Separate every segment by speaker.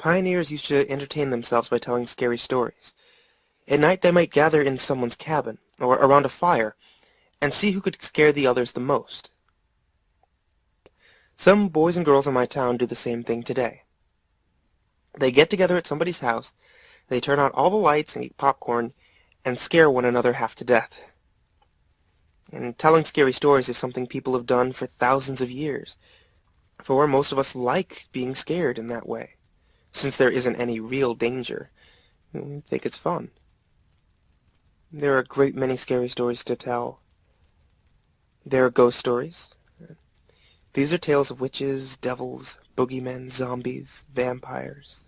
Speaker 1: Pioneers used to entertain themselves by telling scary stories. At night they might gather in someone's cabin, or around a fire, and see who could scare the others the most. Some boys and girls in my town do the same thing today. They get together at somebody's house, they turn out all the lights and eat popcorn, and scare one another half to death. And telling scary stories is something people have done for thousands of years, for most of us like being scared in that way. Since there isn't any real danger, we think it's fun. There are a great many scary stories to tell. There are ghost stories. These are tales of witches, devils, boogeymen, zombies, vampires.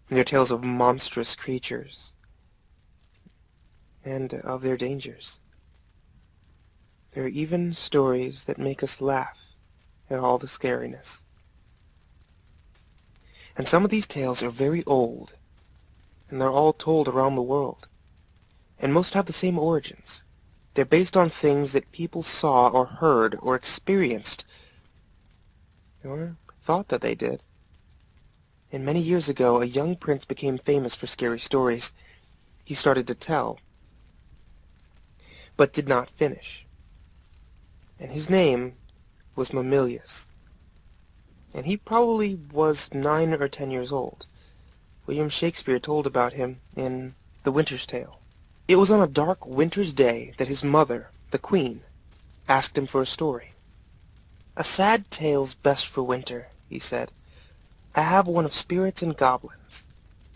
Speaker 1: They're tales of monstrous creatures and of their dangers. There are even stories that make us laugh at all the scariness. And some of these tales are very old, and they're all told around the world. And most have the same origins. They're based on things that people saw or heard or experienced, or thought that they did. And many years ago, a young prince became famous for scary stories he started to tell, but did not finish. And his name was Mamilius. And he probably was 9 or 10 years old. William Shakespeare told about him in The Winter's Tale. It was on a dark winter's day that his mother, the queen, asked him for a story. "A sad tale's best for winter," he said. "I have one of spirits and goblins."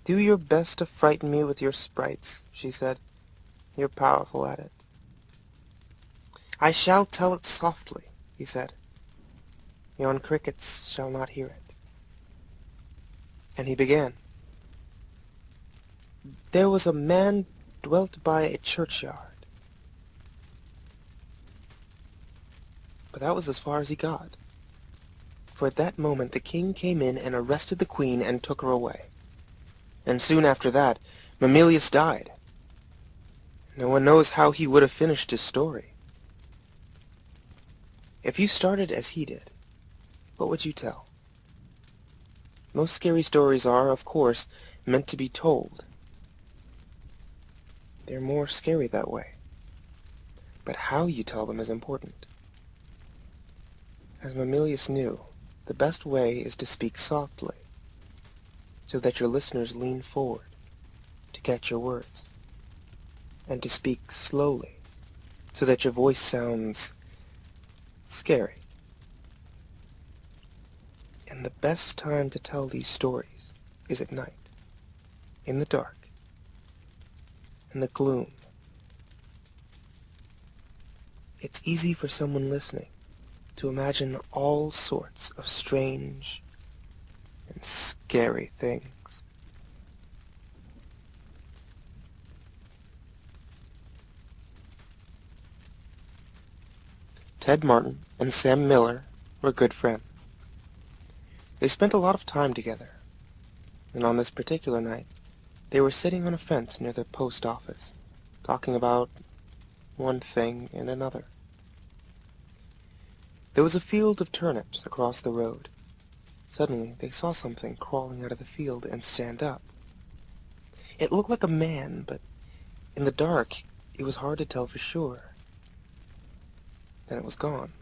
Speaker 1: "Do your best to frighten me with your sprites," she said. "You're powerful at it." "I shall tell it softly," he said. "Yon crickets shall not hear it." And he began. "There was a man dwelt by a churchyard." But that was as far as he got. For at that moment the king came in and arrested the queen and took her away. And soon after that, Mamilius died. No one knows how he would have finished his story. If you started as he did, what would you tell? Most scary stories are, of course, meant to be told. They're more scary that way. But how you tell them is important. As Mamilius knew, the best way is to speak softly, so that your listeners lean forward to catch your words, and to speak slowly, so that your voice sounds scary. And the best time to tell these stories is at night, in the dark, in the gloom. It's easy for someone listening to imagine all sorts of strange and scary things. Ted Martin and Sam Miller were good friends. They spent a lot of time together, and on this particular night, they were sitting on a fence near the post office, talking about one thing and another. There was a field of turnips across the road. Suddenly, they saw something crawling out of the field and stand up. It looked like a man, but in the dark, it was hard to tell for sure. Then it was gone.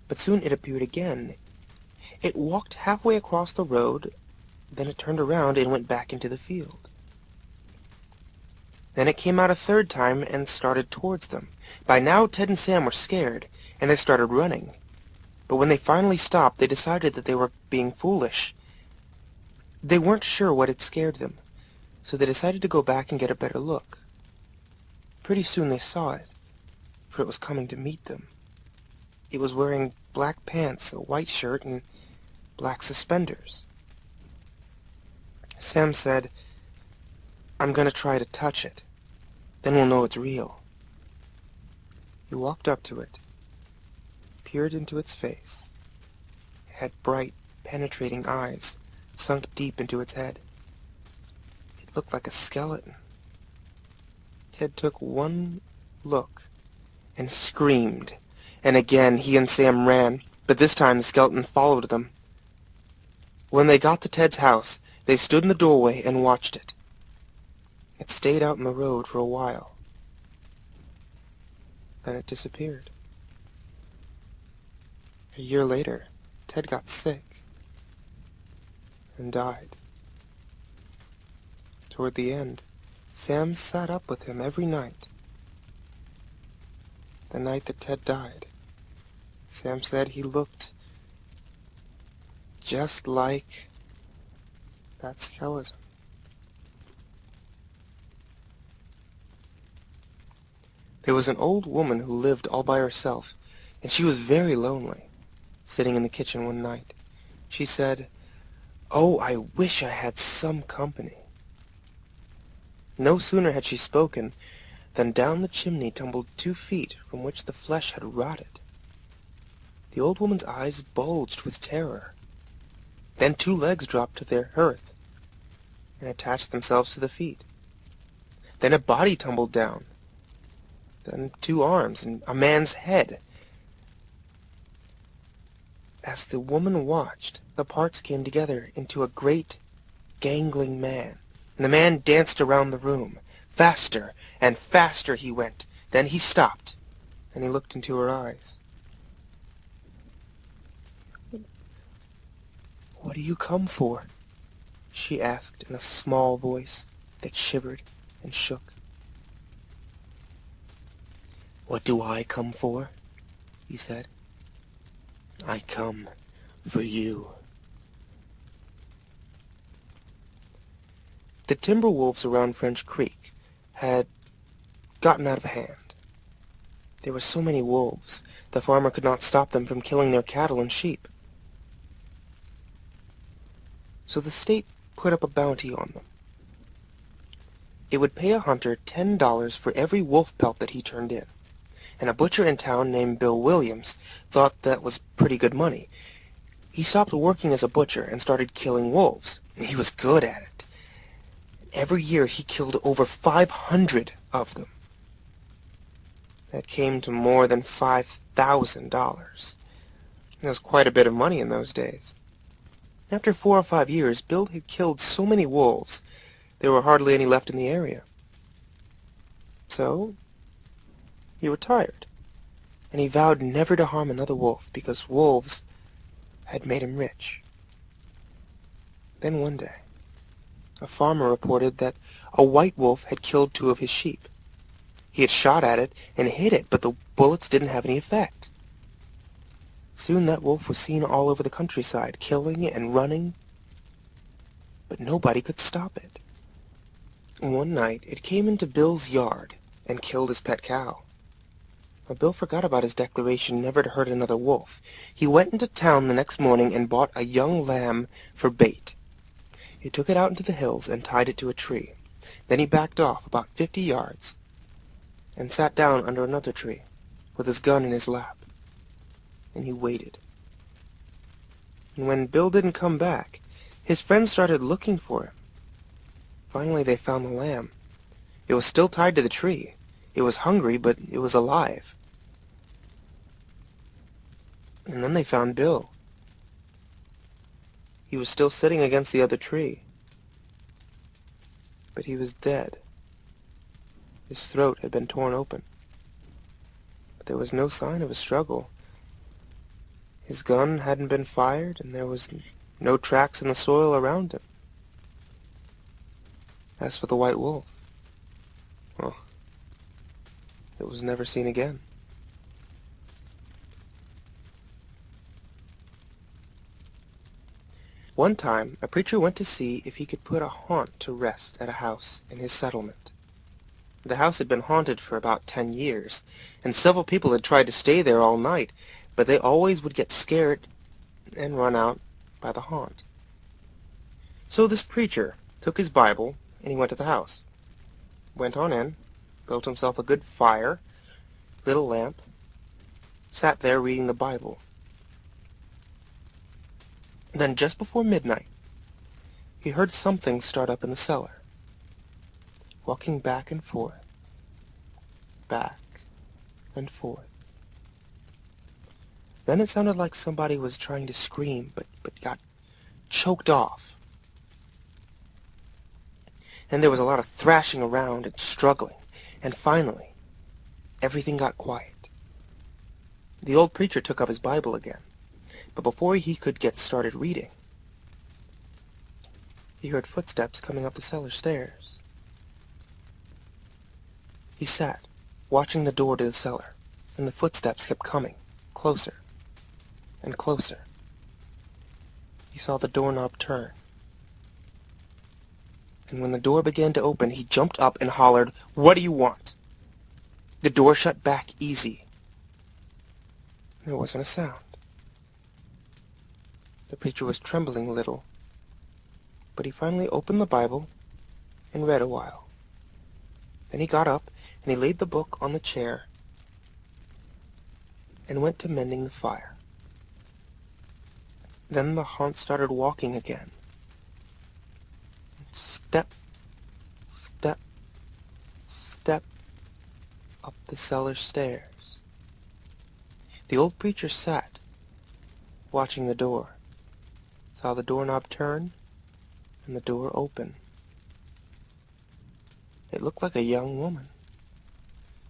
Speaker 1: But soon it appeared again. It walked halfway across the road, then it turned around and went back into the field. Then it came out a third time and started towards them. By now, Ted and Sam were scared, and they started running. But when they finally stopped, they decided that they were being foolish. They weren't sure what had scared them, so they decided to go back and get a better look. Pretty soon they saw it, for it was coming to meet them. It was wearing black pants, a white shirt, and black suspenders. Sam said, "I'm going to try to touch it. Then we'll know it's real." He walked up to it, peered into its face. It had bright, penetrating eyes, sunk deep into its head. It looked like a skeleton. Ted took one look and screamed, and again he and Sam ran, but this time the skeleton followed them. When they got to Ted's house, they stood in the doorway and watched it. It stayed out in the road for a while. Then it disappeared. A year later, Ted got sick and died. Toward the end, Sam sat up with him every night. The night that Ted died, Sam said he looked just like that skeleton. There was an old woman who lived all by herself, and she was very lonely. Sitting in the kitchen one night, she said, "Oh, I wish I had some company." No sooner had she spoken than down the chimney tumbled 2 feet from which the flesh had rotted. The old woman's eyes bulged with terror. Then 2 legs dropped to their earth and attached themselves to the feet. Then a body tumbled down. Then 2 arms and a man's head. As the woman watched, the parts came together into a great, gangling man. And the man danced around the room. Faster and faster he went. Then he stopped, and he looked into her eyes. "What do you come for?" she asked in a small voice that shivered and shook. "What do I come for?" he said. "I come for you." The timber wolves around French Creek had gotten out of hand. There were so many wolves, the farmer could not stop them from killing their cattle and sheep. So the state put up a bounty on them. It would pay a hunter $10 for every wolf pelt that he turned in. And a butcher in town named Bill Williams thought that was pretty good money. He stopped working as a butcher and started killing wolves. He was good at it. Every year he killed over 500 of them. That came to more than $5,000. That was quite a bit of money in those days. After 4 or 5 years, Bill had killed so many wolves, there were hardly any left in the area. So he retired, and he vowed never to harm another wolf because wolves had made him rich. Then one day, a farmer reported that a white wolf had killed 2 of his sheep. He had shot at it and hit it, but the bullets didn't have any effect. Soon that wolf was seen all over the countryside, killing and running, but nobody could stop it. One night, it came into Bill's yard and killed his pet cow. But Bill forgot about his declaration never to hurt another wolf. He went into town the next morning and bought a young lamb for bait. He took it out into the hills and tied it to a tree. Then he backed off about 50 yards and sat down under another tree with his gun in his lap. And he waited. And when Bill didn't come back, his friends started looking for him. Finally they found the lamb. It was still tied to the tree. It was hungry, but it was alive. And then they found Bill. He was still sitting against the other tree. But he was dead. His throat had been torn open. But there was no sign of a struggle. His gun hadn't been fired, and there was no tracks in the soil around him. As for the white wolf, well, it was never seen again. One time, a preacher went to see if he could put a haunt to rest at a house in his settlement. The house had been haunted for about 10 years, and several people had tried to stay there all night, but they always would get scared and run out by the haunt. So this preacher took his Bible, and he went to the house. Went on in, built himself a good fire, lit a lamp, sat there reading the Bible. Then just before midnight, he heard something start up in the cellar, walking back and forth, back and forth. Then it sounded like somebody was trying to scream, but got choked off. And there was a lot of thrashing around and struggling, and finally, everything got quiet. The old preacher took up his Bible again, but before he could get started reading, he heard footsteps coming up the cellar stairs. He sat, watching the door to the cellar, and the footsteps kept coming, closer and closer. He saw the doorknob turn. And when the door began to open, he jumped up and hollered, "What do you want?" The door shut back easy. There wasn't a sound. The preacher was trembling a little, but he finally opened the Bible and read a while. Then he got up and he laid the book on the chair and went to mending the fire. Then the haunt started walking again. Step, step, step up the cellar stairs. The old preacher sat, watching the door, saw the doorknob turn, and the door open. It looked like a young woman.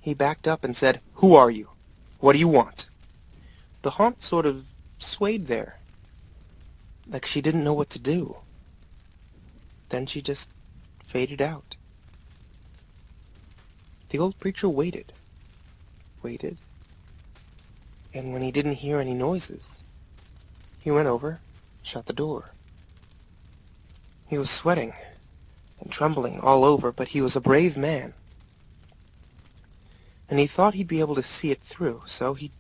Speaker 1: He backed up and said, "Who are you? What do you want?" The haunt sort of swayed there, like she didn't know what to do. Then she just faded out. The old preacher waited, and when he didn't hear any noises, he went over, shut the door. He was sweating and trembling all over, but he was a brave man. And he thought he'd be able to see it through, so he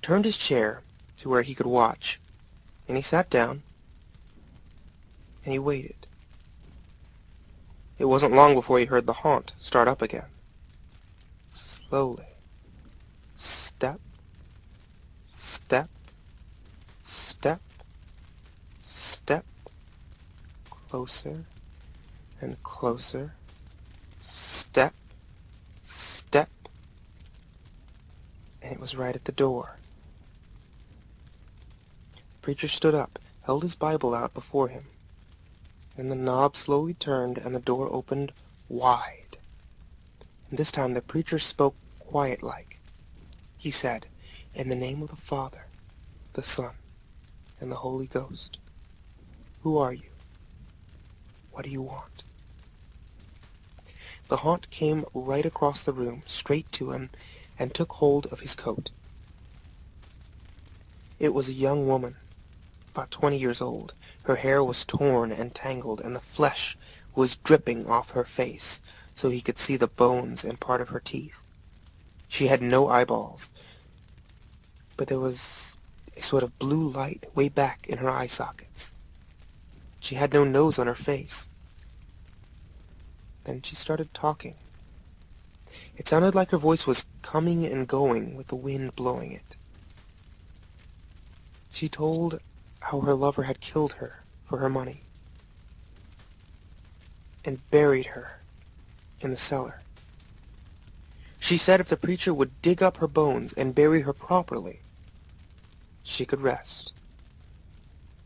Speaker 1: turned his chair to where he could watch, and he sat down, and he waited. It wasn't long before he heard the haunt start up again. Slowly. Step, step, step, step. Closer and closer. Step, step. And it was right at the door. The preacher stood up, held his Bible out before him. Then the knob slowly turned and the door opened wide. And this time the preacher spoke quiet-like. He said, "In the name of the Father, the Son, and the Holy Ghost, who are you? What do you want?" The haunt came right across the room, straight to him, and took hold of his coat. It was a young woman, about 20 years old. Her hair was torn and tangled, and the flesh was dripping off her face, so he could see the bones and part of her teeth. She had no eyeballs, but there was a sort of blue light way back in her eye sockets. She had no nose on her face. Then she started talking. It sounded like her voice was coming and going with the wind blowing it. She told how her lover had killed her for her money and buried her in the cellar. She said if the preacher would dig up her bones and bury her properly, she could rest.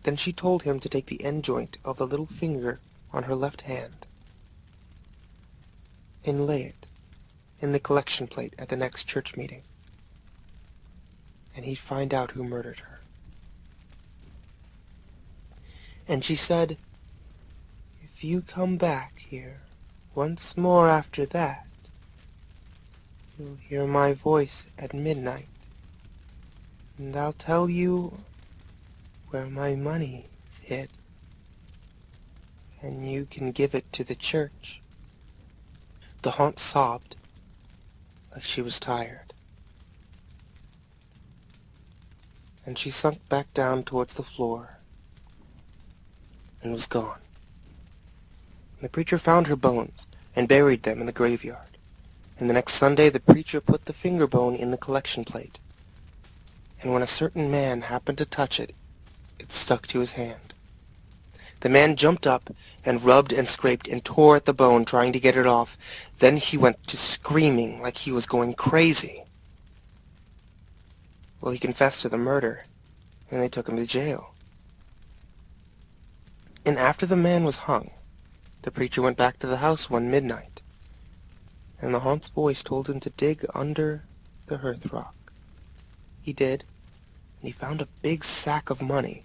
Speaker 1: Then she told him to take the end joint of the little finger on her left hand and lay it in the collection plate at the next church meeting, and he'd find out who murdered her. And she said, "If you come back here once more after that, you'll hear my voice at midnight, and I'll tell you where my money is hid, and you can give it to the church." The haunt sobbed, like she was tired, and she sunk back down towards the floor and was gone. The preacher found her bones and buried them in the graveyard, and the next Sunday the preacher put the finger bone in the collection plate, and when a certain man happened to touch it, it stuck to his hand. The man jumped up and rubbed and scraped and tore at the bone, trying to get it off. Then he went to screaming like he was going crazy. Well, he confessed to the murder, and they took him to jail. And after the man was hung, the preacher went back to the house one midnight, and the haunt's voice told him to dig under the hearthrug. He did, and he found a big sack of money,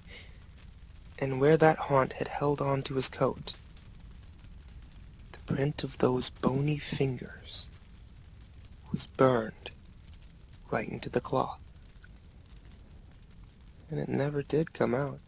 Speaker 1: and where that haunt had held on to his coat, the print of those bony fingers was burned right into the cloth. And it never did come out.